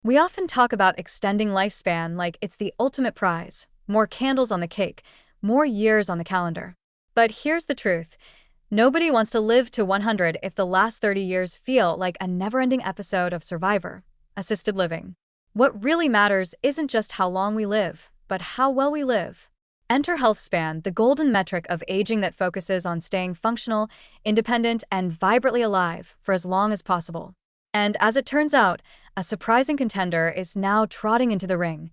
We often talk about extending lifespan like it's the ultimate prize, more candles on the cake, more years on the calendar. But here's the truth. Nobody wants to live to 100 if the last 30 years feel like a never-ending episode of Survivor, assisted living. What really matters isn't just how long we live, but how well we live. Enter health span, the golden metric of aging that focuses on staying functional, independent, and vibrantly alive for as long as possible. And as it turns out, a surprising contender is now trotting into the ring: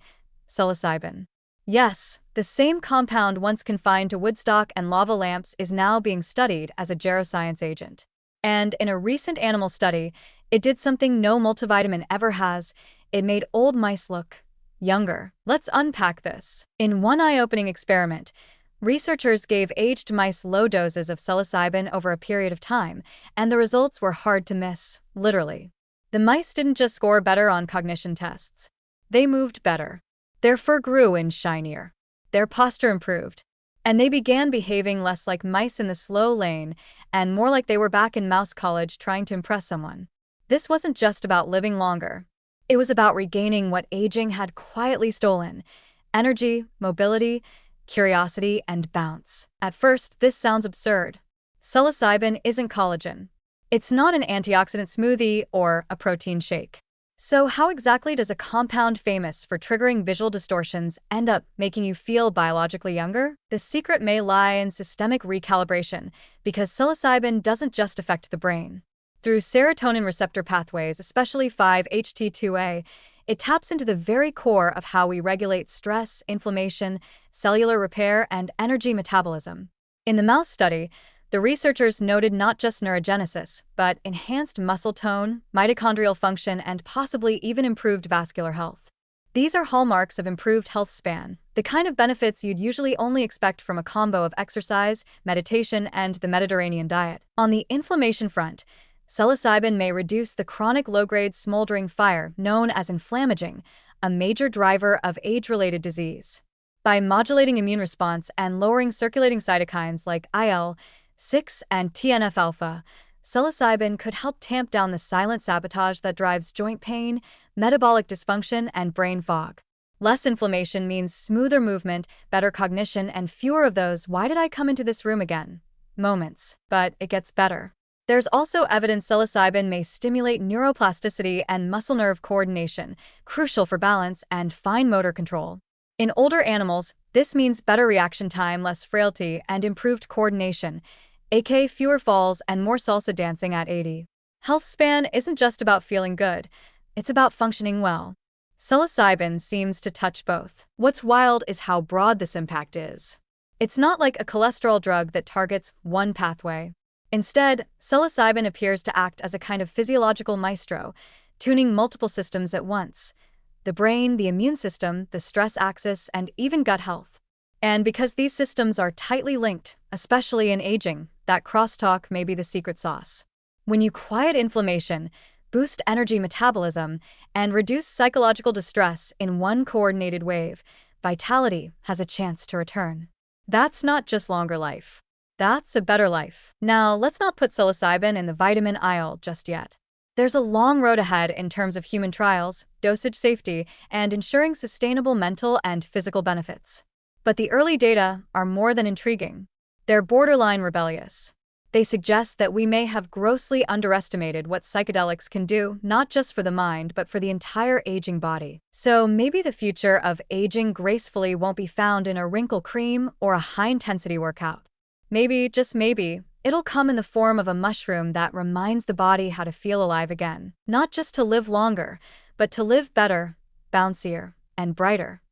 psilocybin. Yes, the same compound once confined to Woodstock and lava lamps is now being studied as a geroscience agent. And in a recent animal study, it did something no multivitamin ever has. It made old mice look younger. Let's unpack this. In one eye-opening experiment, researchers gave aged mice low doses of psilocybin over a period of time, and the results were hard to miss, literally. The mice didn't just score better on cognition tests. They moved better. Their fur grew in shinier. Their posture improved. And they began behaving less like mice in the slow lane and more like they were back in mouse college trying to impress someone. This wasn't just about living longer. It was about regaining what aging had quietly stolen: energy, mobility, curiosity, and bounce. At first, this sounds absurd. Psilocybin isn't collagen. It's not an antioxidant smoothie or a protein shake. So how exactly does a compound famous for triggering visual distortions end up making you feel biologically younger? The secret may lie in systemic recalibration, because psilocybin doesn't just affect the brain. Through serotonin receptor pathways, especially 5-HT2A, it taps into the very core of how we regulate stress, inflammation, cellular repair, and energy metabolism. In the mouse study, the researchers noted not just neurogenesis, but enhanced muscle tone, mitochondrial function, and possibly even improved vascular health. These are hallmarks of improved health span, the kind of benefits you'd usually only expect from a combo of exercise, meditation, and the Mediterranean diet. On the inflammation front, psilocybin may reduce the chronic low-grade smoldering fire known as inflammaging, a major driver of age-related disease. By modulating immune response and lowering circulating cytokines like IL-6 and TNF-alpha, psilocybin could help tamp down the silent sabotage that drives joint pain, metabolic dysfunction, and brain fog. Less inflammation means smoother movement, better cognition, and fewer of those "why did I come into this room again?" moments. But it gets better. There's also evidence psilocybin may stimulate neuroplasticity and muscle nerve coordination, crucial for balance and fine motor control. In older animals, this means better reaction time, less frailty, and improved coordination, aka fewer falls and more salsa dancing at 80. Health span isn't just about feeling good, it's about functioning well. Psilocybin seems to touch both. What's wild is how broad this impact is. It's not like a cholesterol drug that targets one pathway. Instead, psilocybin appears to act as a kind of physiological maestro, tuning multiple systems at once: the brain, the immune system, the stress axis, and even gut health. And because these systems are tightly linked, especially in aging, that crosstalk may be the secret sauce. When you quiet inflammation, boost energy metabolism, and reduce psychological distress in one coordinated wave, vitality has a chance to return. That's not just longer life. That's a better life. Now, let's not put psilocybin in the vitamin aisle just yet. There's a long road ahead in terms of human trials, dosage safety, and ensuring sustainable mental and physical benefits. But the early data are more than intriguing. They're borderline rebellious. They suggest that we may have grossly underestimated what psychedelics can do, not just for the mind, but for the entire aging body. So maybe the future of aging gracefully won't be found in a wrinkle cream or a high-intensity workout. Maybe, just maybe, it'll come in the form of a mushroom that reminds the body how to feel alive again. Not just to live longer, but to live better, bouncier, and brighter.